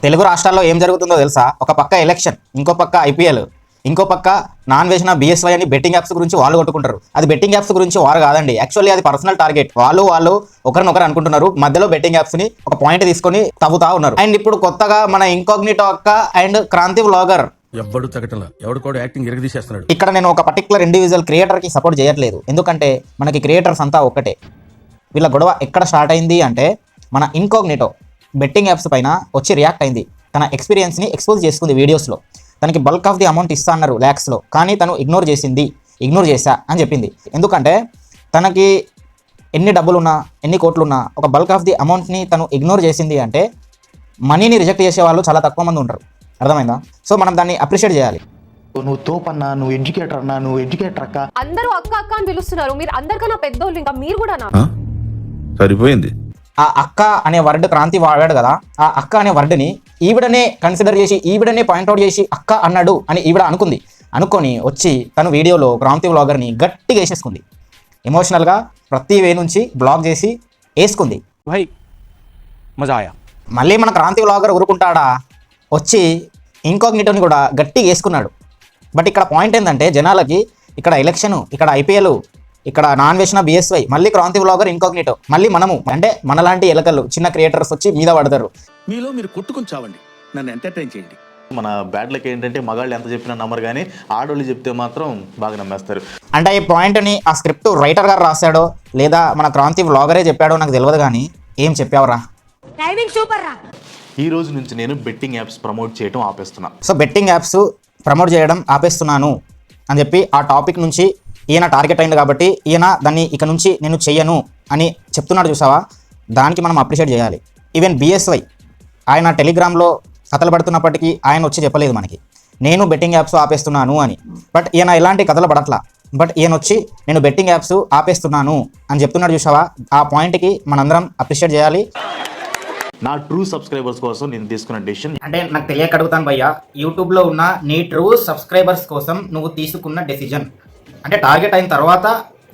తెలుగు రాష్ట్రాల్లో ఏం జరుగుతుందో తెలుసా? ఒక పక్క ఎలక్షన్, ఇంకో పక్క ఐపీఎల్, ఇంకో పక్క నాన్ వేసిన బిఎస్వై అని బెట్టింగ్ యాప్స్ గురించి వాళ్ళు కొట్టుకుంటారు. అది బెట్టింగ్ యాప్స్ గురించి వారు కాదండి, యాక్చువల్లీ అది పర్సనల్ టార్గెట్. వాళ్ళు ఒకరినొకరు అనుకుంటున్నారు, మధ్యలో బెట్టింగ్ యాప్స్ ని ఒక పాయింట్ తీసుకొని తవ్వుతా ఉన్నారు. అండ్ ఇప్పుడు కొత్తగా మన ఇంకాగ్నిటో అక్క అండ్ క్రాంతి వ్లాగర్ ఎవడు తగ్గటంలా ఎవడు కూడా యాక్టింగ్ ఎరగదీసేస్తున్నాడు. ఇక్కడ నేను ఒక పర్టికులర్ ఇండివిజువల్ క్రియేటర్ కి సపోర్ట్ చేయట్లేదు, ఎందుకంటే మనకి క్రియేటర్స్ అంతా ఒక్కటే. వీళ్ళ గొడవ ఎక్కడ స్టార్ట్ అయింది అంటే, మన ఇంకాగ్నిటో బెట్టింగ్ యాప్స్ పైన వచ్చి రియాక్ట్ అయింది. తన ఎక్స్పీరియన్స్ని ఎక్స్పోజ్ చేసుకుంది వీడియోస్లో. తనకి బల్క్ ఆఫ్ ది అమౌంట్ ఇస్తా అన్నారు ల్యాక్స్లో, కానీ తను ఇగ్నోర్ చేసా అని చెప్పింది. ఎందుకంటే తనకి ఎన్ని డబ్బులున్నా, ఎన్ని కోట్లున్నా, ఒక బల్క్ ఆఫ్ ది అమౌంట్ని తను ఇగ్నోర్ చేసింది అంటే మనీని రిజెక్ట్ చేసే వాళ్ళు చాలా తక్కువ మంది ఉంటారు. అర్థమైందా? సో మనం దాన్ని అప్రిషియేట్ చేయాలి. నువ్వు తోపన్నా, నువ్వు ఎడ్యుకేటర్ అన్నా, నువ్వు ఎడ్యుకేటర్ అక్క. అందరూ అక్క అక్క అని పిలుస్తున్నారు. మీరు అందరికన్నా పెద్దోళ్ళు, ఇంకా మీరు కూడా సరిపోయింది. ఆ అక్క అనే వర్డ్ క్రాంతి వాడాడు కదా, ఆ అక్క అనే వర్డ్ని ఈవిడనే కన్సిడర్ చేసి, ఈవిడనే పాయింట్అవుట్ చేసి అక్క అన్నాడు అని ఈవిడ అనుకొని వచ్చి తను వీడియోలో క్రాంతి వ్లాగర్ని గట్టిగా వేసేసుకుంది. ఎమోషనల్గా ప్రతి వే నుంచి బ్లాక్ చేసి వేసుకుంది. భాయ్ మజా ఆయా. మళ్ళీ మన క్రాంతి వ్లాగర్ ఊరుకుంటాడా? వచ్చి ఇంకాగ్నిటోని కూడా గట్టిగా వేసుకున్నాడు. బట్ ఇక్కడ పాయింట్ ఏంటంటే, జనాలకి ఇక్కడ ఎలక్షన్, ఇక్కడ ఐపీఎల్, ఇక్కడ నాన్ వేసిన బిఎస్వై, మళ్ళీ క్రాంతి వ్లాగర్, ఇంకాగ్నిటో, మళ్ళీ మనము అంటే మనలాంటి ఎలకలు చిన్న క్రియేటర్స్ వచ్చి మీద పడతారు. మీలో మీరు కొట్టుకుని చావండి, నన్ను ఎంటర్టైన్ చేయండి. మన బ్యాడ్ లక్ ఏంటంటే మగాళ్ళు ఎంత చెప్పినా నమ్మరు, కానీ ఆడోళ్ళు చెప్తే మాత్రం బాగా నమ్మేస్తారు. అంటే ఈ పాయింట్ని ఆ స్క్రిప్ట్ రైటర్ గారు రాశాడో లేదా మన క్రాంతి వ్లాగరే చెప్పాడో నాకు తెలియదు, కానీ ఏం చెప్పావురా? ఈ రోజు నుంచి నేను బెట్టింగ్ యాప్స్ ప్రమోట్ చేయడం ఆపేస్తున్నా. సో బెట్టింగ్ యాప్స్ ప్రమోట్ చేయడం ఆపేస్తున్నాను అని చెప్పి ఆ టాపిక్ నుంచి ఈయన టార్గెట్ అయింది కాబట్టి ఈయన దాన్ని ఇక నుంచి నేను చెయ్యను అని చెప్తున్నాడు. చూసావా? దానికి మనం అప్రిషియేట్ చేయాలి. ఈవెన్ బిఎస్వై ఆయన టెలిగ్రామ్లో కథలు పడుతున్నప్పటికీ ఆయన వచ్చి చెప్పలేదు మనకి నేను బెట్టింగ్ యాప్స్ ఆపేస్తున్నాను అని. బట్ ఈయన ఎలాంటి కథలు పడట్లా, బట్ ఈయన వచ్చి నేను బెట్టింగ్ యాప్స్ ఆపేస్తున్నాను అని చెప్తున్నాడు. చూసావా? ఆ పాయింట్కి మనందరం అప్రిషియేట్ చేయాలి. నా ట్రూ సబ్స్క్రైబర్స్ కోసం నేను తీసుకున్న డెసిషన్ అంటే నాకు తెలియక అడుగుతాను భయ్యా, యూట్యూబ్లో ఉన్న నీ ట్రూ సబ్స్క్రైబర్స్ కోసం నువ్వు తీసుకున్న డెసిజన్ అంటే టార్గెట్ అయిన తర్వాత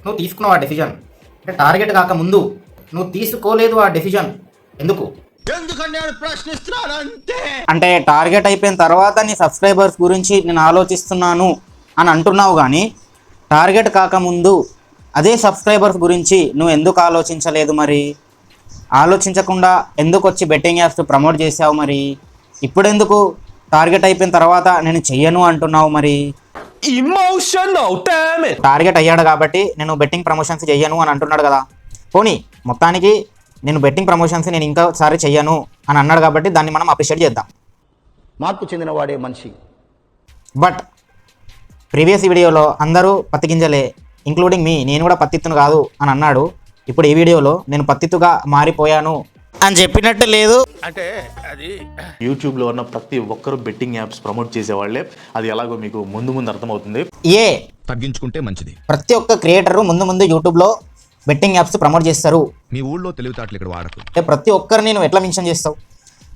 నువ్వు తీసుకున్నావు ఆ డెసిజన్, అంటే టార్గెట్ కాకముందు నువ్వు తీసుకోలేదు ఆ డెసిజన్. ఎందుకు? అంటే టార్గెట్ అయిపోయిన తర్వాత నీ సబ్స్క్రైబర్స్ గురించి నేను ఆలోచిస్తున్నాను అని అంటున్నావు, కానీ టార్గెట్ కాకముందు అదే సబ్స్క్రైబర్స్ గురించి నువ్వు ఎందుకు ఆలోచించలేదు? మరి ఆలోచించకుండా ఎందుకు వచ్చి బెట్టింగ్ యాప్స్ ప్రమోట్ చేసావు? మరి ఇప్పుడెందుకు టార్గెట్ అయిపోయిన తర్వాత నేను చెయ్యను అంటున్నావు? మరి టార్గెట్ అయ్యాడు కాబట్టి నేను బెట్టింగ్ ప్రమోషన్స్ చెయ్యను అని అంటున్నాడు కదా. పోనీ మొత్తానికి నేను బెట్టింగ్ ప్రమోషన్స్ నేను ఇంకోసారి చెయ్యను అని అన్నాడు కాబట్టి దాన్ని మనం అప్రిషియేట్ చేద్దాం. మార్పు చెందిన వాడే మనిషి. బట్ ప్రీవియస్ వీడియోలో అందరూ పత్తి గింజలే, ఇంక్లూడింగ్ మీ, నేను కూడా పత్తిత్తును కాదు అని అన్నాడు. ఇప్పుడు ఈ వీడియోలో నేను పత్తిత్తుగా మారిపోయాను అని చెప్పినట్టు లేదు. అంటే అది యూట్యూబ్లో ఉన్న ప్రతి ఒక్కరు బెట్టింగ్ యాప్స్ ప్రమోట్ చేసేవాళ్ళే. అది ఎలాగో మీకు ముందు అర్థమవుతుంది. తగ్గించుకుంటే మంచిది. ప్రతి ఒక్క క్రియేటరు ముందు యూట్యూబ్లో బెట్టింగ్ యాప్స్ ప్రమోట్ చేస్తారు. మీ ఊళ్ళో తెలివితేటలు ఇక్కడ వాడకు. ప్రతి ఒక్కరిని నువ్వు ఎట్లా మెన్షన్ చేస్తావు?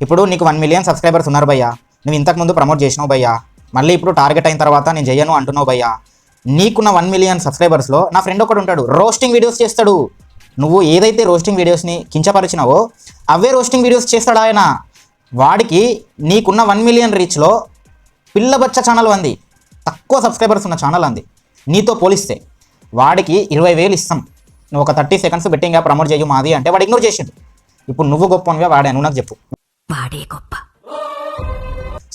ఇప్పుడు నీకు 1 మిలియన్ సబ్స్క్రైబర్స్ ఉన్నారు భయ్యా, నువ్వు ఇంతకుముందు ప్రమోట్ చేసినావు భయ్యా, మళ్ళీ ఇప్పుడు టార్గెట్ అయిన తర్వాత నేను చెయ్యను అంటున్నావు భయ్యా. నీకున్న 1 మిలియన్ సబ్స్క్రైబర్స్లో నా ఫ్రెండ్ ఒకడు ఉంటాడు, రోస్టింగ్ వీడియోస్ చేస్తాడు. నువ్వు ఏదైతే రోస్టింగ్ వీడియోస్ని కించపరిచినావో అవే రోస్టింగ్ వీడియోస్ చేస్తాడు ఆయన. వాడికి నీకున్న 1 మిలియన్ రీచ్లో పిల్లబచ్చ ఛానల్ అంది, తక్కువ సబ్స్క్రైబర్స్ ఉన్న ఛానల్ అంది. నీతో పోలిస్తే వాడికి 20,000 ఇస్తాం, నువ్వు ఒక 30 సెకండ్స్ బెట్టింగ్ యాప్ ప్రమోట్ చేయు మాది అంటే వాడు ఇగ్నోర్ చేసిండు. ఇప్పుడు నువ్వు గొప్ప అనివా వాడే? నువ్వు నాకు చెప్పు.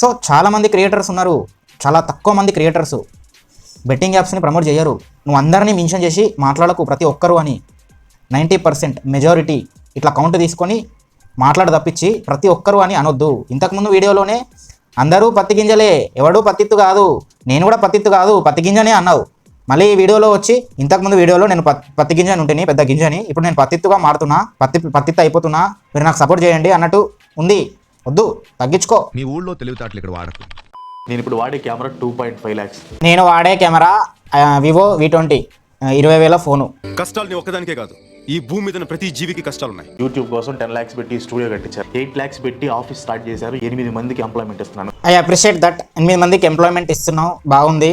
సో చాలామంది క్రియేటర్స్ ఉన్నారు, చాలా తక్కువ మంది క్రియేటర్స్ బెట్టింగ్ యాప్స్ని ప్రమోట్ చేయరు. నువ్వు అందరినీ మెన్షన్ చేసి మాట్లాడకు ప్రతి ఒక్కరు అని. 90% మెజారిటీ ఇట్లా కౌంట్ తీసుకొని మాట్లాడ తప్పించి ప్రతి ఒక్కరు అని అనొద్దు. ఇంతకుముందు వీడియోలోనే అందరూ పత్తి గింజలే, ఎవడూ పత్తిత్తు కాదు, నేను కూడా పత్తిత్తు కాదు, పత్తి గింజనే అన్నావు. మళ్ళీ ఈ వీడియోలో వచ్చి ఇంతకుముందు వీడియోలో నేను పత్తి గింజని ఉంటేని పెద్ద గింజని, ఇప్పుడు నేను పత్తిత్తుగా మారుతున్నా, పత్తిత్తు అయిపోతున్నా, మీరు నాకు సపోర్ట్ చేయండి అన్నట్టు ఉంది. వద్దు, తగ్గించుకో. మీ ఊళ్ళో తెలివితేటలు ఇక్కడ వాడకు. నేను ఇప్పుడు వాడే కెమెరా 2.5 lakhs. నేను వాడే కెమెరా వివో V20 20,000 ఫోను. కష్టాలు నీ ఒక్కదానికే కాదు, ఈ భూమి మీద ప్రతి జీవికి కష్టాలు ఉన్నాయి. యూట్యూబ్ కోసం 10 lakhs పెట్టి స్టూడియో కట్టించారు, 8 lakhs పెట్టి ఆఫీస్ స్టార్ట్ చేశారు, 8 మందికి ఎంప్లాయ్మెంట్ ఇస్తున్నాను. I appreciate that. 8 మందికి ఎంప్లాయ్మెంట్ ఇస్తున్నావు, బాగుంది.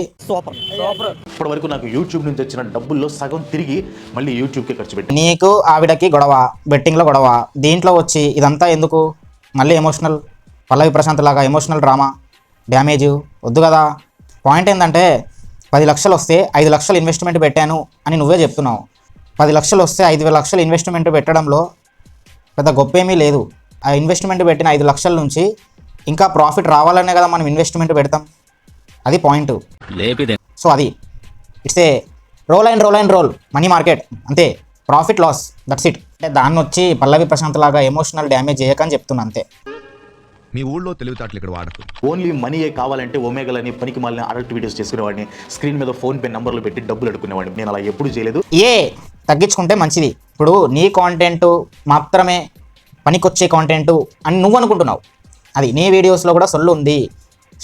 ఇప్పటి వరకు నాకు యూట్యూబ్ నుంచి వచ్చిన డబ్బుల్లో సగం తిరిగి మళ్ళీ యూట్యూబ్కే ఖర్చు పెట్టి. నీకు ఆవిడకి గొడవ, బెట్టింగ్లో గొడవ, దీంట్లో వచ్చి ఇదంతా ఎందుకు? మళ్ళీ ఎమోషనల్ పల్లవి ప్రశాంత్ లాగా ఎమోషనల్ డ్రామా డ్యామేజ్ వద్దు కదా. పాయింట్ ఏంటంటే 10 లక్షలు వస్తే 5 లక్షలు ఇన్వెస్ట్మెంట్ పెట్టాను అని నువ్వే చెప్తున్నావు. 10 లక్షలు వస్తే 5 లక్షలు ఇన్వెస్ట్మెంట్ పెట్టడంలో పెద్ద గొప్ప ఏమీ లేదు. ఆ ఇన్వెస్ట్మెంట్ పెట్టిన 5 లక్షల నుంచి ఇంకా ప్రాఫిట్ రావాలనే కదా మనం ఇన్వెస్ట్మెంట్ పెడతాం. అది పాయింట్. సో అది it's a roll and roll money market, అంతే. Profit loss, that's it. అంటే దాన్ని వచ్చి పల్లవి ప్రశాంత్ లాగా ఎమోషనల్ డ్యామేజ్ చేయకని చెప్తున్నా అంతే. మీ ఊళ్ళో తెలివితేటలు ఇక్కడ వాడకు. ఓన్లీ మనీయే కావాలంటే ఒమేగలని పనికి మాలిన అడల్ట్ వీడియోస్ చేసుకునేవాడిని, స్క్రీన్ మీద ఫోన్పే నెంబర్లు పెట్టి డబ్బులు అడుకునేవాడిని. నేను అలా ఎప్పుడు చేయలేదు. తగ్గించుకుంటే మంచిది. ఇప్పుడు నీ కాంటెంట్ మాత్రమే పనికొచ్చే కాంటెంట్ అని నువ్వు అనుకుంటున్నావు. అది నీ వీడియోస్లో కూడా సొల్లు ఉంది,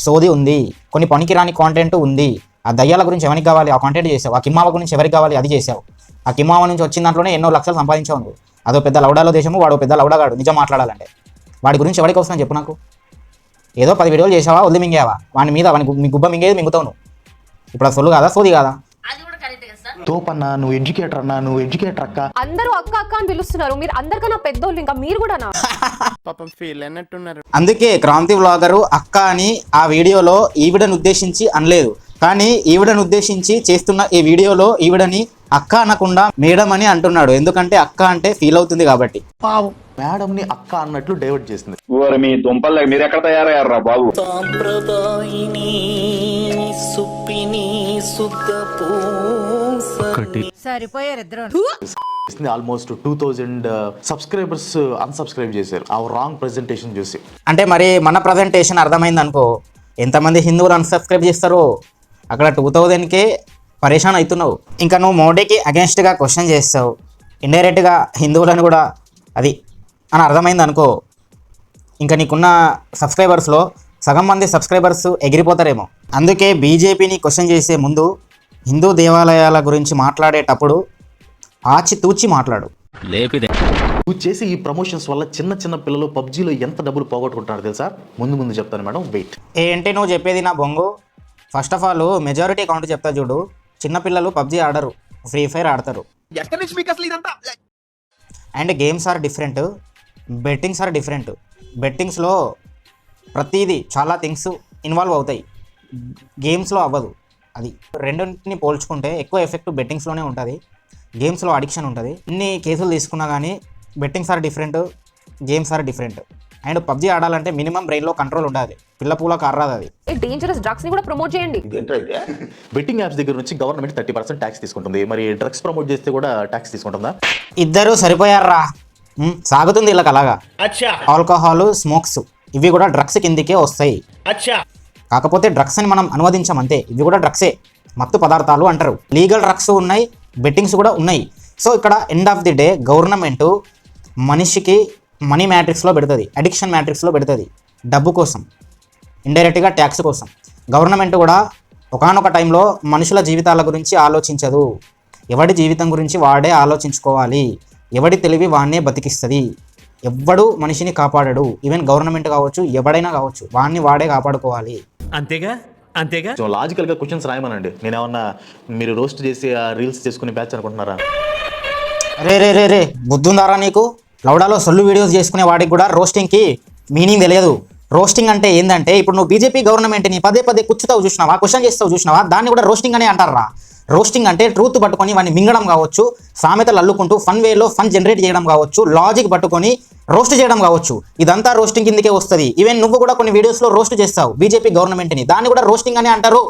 సోది ఉంది, కొన్ని పనికిరాని కాంటెంట్ ఉంది. ఆ దయ్యాల గురించి ఎవరికి కావాలి ఆ కాంటెంట్ చేసావు. ఆ కిమ్మావ గురించి ఎవరికి కావాలి అది చేసావు. ఆ కిమ్మావ నుంచి వచ్చిన దాంట్లోనే ఎన్నో లక్షలు సంపాదించావు నువ్వు. అదో పెద్ద లౌడాలో దేశము, వాడు పెద్ద లౌడాగాడు. నిజం మాట్లాడాలంటే వాడి గురించి ఎవరికి వస్తుందని చెప్పు నాకు. ఏదో 10 వీడియోలు చేసావా, వదిలి మింగేవా, వాడి మీద మీ గుబ్బ మింగేది మింగుతావు నువ్వు. ఇప్పుడు ఆ సొల్లు కాదా, సోది కాదా? తోపన్నా, నువ్వు ఎడ్యుకేటర్ అన్నా, నువ్వు ఎడ్యుకేటర్ అక్క. అందరూ అక్క అక్క అని పిలుస్తున్నారు, మీరు అందరికన్నా పెద్దోళ్ళు, ఇంకా మీరు కూడా నా అందుకే క్రాంతి వ్లాగరు అక్క అని ఆ వీడియోలో ఈవిడని ఉద్దేశించి అనలేదు. కానీ ఈవిడని ఉద్దేశించి చేస్తున్న ఈ వీడియోలో ఈవిడని అక్క అనకుండా మేడం అని అంటున్నాడు. ఎందుకంటే అక్క అంటే ఫీల్ అవుతుంది కాబట్టి. మేడంని అక్క అన్నట్లు డైవర్ట్ చేసింది. మీ దుంపలు మీరు ఎక్కడ తయారయ్యారా బాబు? ఆల్మోస్ట్ 2000 సబ్స్క్రైబర్స్ అన్సబ్స్క్రైబ్ చేశారు ఆ రాంగ్ ప్రెజెంటేషన్ చూసి. అంటే మరి మన ప్రజెంటేషన్ అర్థమైంది అనుకో, ఎంతమంది హిందువులు అన్సబ్స్క్రైబ్ చేస్తారో అక్కడ 2000కే పరేషాన్ అవుతున్నావు. ఇంకా నువ్వు మోడీకి అగెన్స్ట్గా క్వశ్చన్ చేస్తావు, ఇండైరెక్ట్గా హిందువులను కూడా అది అని అర్థమైంది అనుకో, ఇంకా నీకున్న సబ్స్క్రైబర్స్లో సగం మంది సబ్స్క్రైబర్స్ ఎగిరిపోతారేమో. అందుకే బీజేపీని క్వశ్చన్ చేసే ముందు హిందూ దేవాలయాల గురించి మాట్లాడేటప్పుడు ఆచితూచి మాట్లాడు. నువ్వు చేసి ఈ ప్రమోషన్స్ వల్ల చిన్న చిన్న పిల్లలు పబ్జీలో ఎంత డబ్బులు పోగొట్టుకుంటున్నారు తెలుసా? ముందు చెప్తాను మేడం, వెయిట్. ఏంటి నువ్వు చెప్పేది నా బొంగు? First of all majority count చెప్తా చూడు. చిన్నపిల్లలు పబ్జీ ఆడరు, ఫ్రీ ఫైర్ ఆడతారు. And games are different, bettings are different. బెట్టింగ్స్లో ప్రతిదీ చాలా థింగ్స్ ఇన్వాల్వ్ అవుతాయి, గేమ్స్లో అవ్వదు. అది రెండింటిని పోల్చుకుంటే ఎక్కువ ఎఫెక్ట్ బెట్టింగ్స్లోనే ఉంటుంది, గేమ్స్లో అడిక్షన్ ఉంటుంది. ఇన్ని కేసులు తీసుకున్నా కానీ bettings are different, games are different. And PUBG ఆడాలంటే మినిమం బ్రెయిన్లో కంట్రోల్ ఉండాలి, పిల్ల పూల కార్రాదు అది. డేంజరస్ డ్రగ్స్ ని కూడా ప్రమోట్ చేయండి. బెట్టింగ్ యాప్స్ దగ్గర నుంచి గవర్నమెంట్ 30% ట్యాక్స్ తీసుకుంటుంది. మరి డ్రగ్స్ ప్రమోట్ చేస్తే కూడా ట్యాక్స్ తీసుకుంటుందా? ఇద్దరు సరిపోయారా? సాగుతుంది వీళ్ళకి అలాగా. ఆల్కహాల్, స్మోక్స్ ఇవి కూడా డ్రగ్స్ కిందికే వస్తాయి. కాకపోతే డ్రగ్స్ అని మనం అనువదించాం అంతే, ఇవి కూడా డ్రగ్సే, మత్తు పదార్థాలు అంటారు. లీగల్ డ్రగ్స్ ఉన్నాయి, బెట్టింగ్స్ కూడా ఉన్నాయి. సో ఇక్కడ end of the day government మనిషికి మనీ మ్యాట్రిక్స్లో పెడుతుంది, అడిక్షన్ మ్యాట్రిక్స్లో పెడుతుంది, డబ్బు కోసం, ఇండైరెక్ట్గా ట్యాక్స్ కోసం. గవర్నమెంట్ కూడా ఒకానొక టైంలో మనుషుల జీవితాల గురించి ఆలోచించదు. ఎవడి జీవితం గురించి వాడే ఆలోచించుకోవాలి, ఎవడి తెలివి వాడినే బతికిస్తుంది. ఎవ్వడు మనిషిని కాపాడడు, ఈవెన్ గవర్నమెంట్ కావచ్చు, ఎవడైనా కావచ్చు, వాడిని వాడే కాపాడుకోవాలి. అంతేగా. సో లాజికల్గా క్వశ్చన్స్ రాయమనండి. నేనేమన్నా మీరు రోస్ట్ చేసి రీల్స్ చేసుకునే బ్యాచ్ అనుకుంటున్నారా? రే బుద్ధుందారా నీకు? లౌడాలో సొల్లు వీడియోస్ చేసుకునే వాడికి కూడా రోస్టింగ్కి మీనింగ్ తెలియదు. రోస్టింగ్ అంటే ఏంటంటే, ఇప్పుడు నువ్వు బీజేపీ గవర్నమెంట్ని పదే కూర్చుతావు చూసినావా, క్వశ్చన్ చేస్తావు చూసినావా, దాన్ని కూడా రోస్టింగ్ అనే అంటారా? రోస్టింగ్ అంటే ట్రూత్ పట్టుకొని వాడిని మింగడం కావచ్చు, సామెతలు అల్లుకుంటూ ఫన్ వేలో ఫన్ జనరేట్ చేయడం కావచ్చు, లాజిక్ పట్టుకొని రోస్ట్ చేయడం కావచ్చు, ఇదంతా రోస్టింగ్ కిందకే వస్తుంది. ఈవెన్ నువ్వు కూడా కొన్ని వీడియోస్లో రోస్ట్ చేస్తావు బీజేపీ గవర్నమెంట్ని, దాన్ని కూడా రోస్టింగ్ అని అంటారు.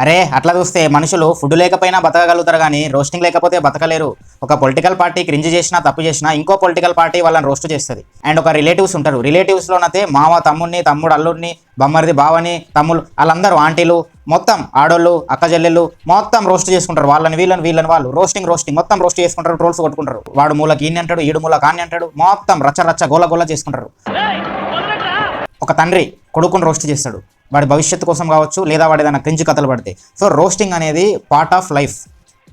అరే అట్లా చూస్తే మనుషులు ఫుడ్ లేకపోయినా బతకగలుగుతారు కానీ రోస్టింగ్ లేకపోతే బతకలేరు. ఒక పొలిటికల్ పార్టీ క్రింజ్ చేసినా, తప్పు చేసినా ఇంకో పొలిటికల్ పార్టీ వాళ్ళని రోస్ట్ చేస్తుంది. అండ్ ఒక రిలేటివ్స్ ఉంటారు, రిలేటివ్స్లోనైతే మామ తమ్ముడిని, తమ్ముడు అల్లుడిని, బొమ్మరిది బావని, తమ్ముళ్ళు, వాళ్ళందరూ ఆంటీలు, మొత్తం ఆడోళ్ళు, అక్క చెల్లెళ్ళు మొత్తం రోస్ట్ చేసుకుంటారు. వాళ్ళని వీళ్ళని వాళ్ళు రోస్టింగ్ మొత్తం రోస్ట్ చేసుకుంటారు, ట్రోల్స్ కొట్టుకుంటారు. వాడు మూలకి ఈయన అంటాడు, ఈడు మూల కాన్ని అంటాడు, మొత్తం రచ్చ గోల చేసుకుంటారు. ఒక తండ్రి కొడుకుని రోస్ట్ చేస్తాడు, వాడి భవిష్యత్తు కోసం కావచ్చు, లేదా వాడి ఏదైనా క్రింజ్ కథలు పడితే. సో రోస్టింగ్ అనేది పార్ట్ ఆఫ్ లైఫ్.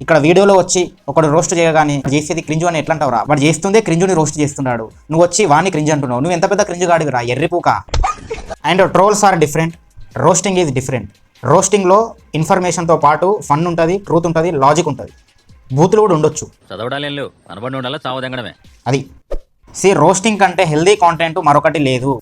ఇక్కడ వీడియోలో వచ్చి ఒకడు రోస్ట్ చేయగానే చేసేది క్రింజు అని ఎట్లా అంటావురా? వాడు చేస్తుందే క్రింజుని రోస్ట్ చేస్తున్నాడు, నువ్వు వచ్చి వాడిని క్రింజ్ అంటున్నావు. నువ్వు ఎంత పెద్ద క్రింజు గాడివిరా, ఎర్రిపూక. And trolls are different, roasting is different. రోస్టింగ్లో ఇన్ఫర్మేషన్తో పాటు ఫన్ ఉంటుంది, ట్రూత్ ఉంటుంది, లాజిక్ ఉంటుంది, బూతులు కూడా ఉండొచ్చు. అది రోస్టింగ్ కంటే హెల్దీ కాంటెంట్ మరొకటి లేదు.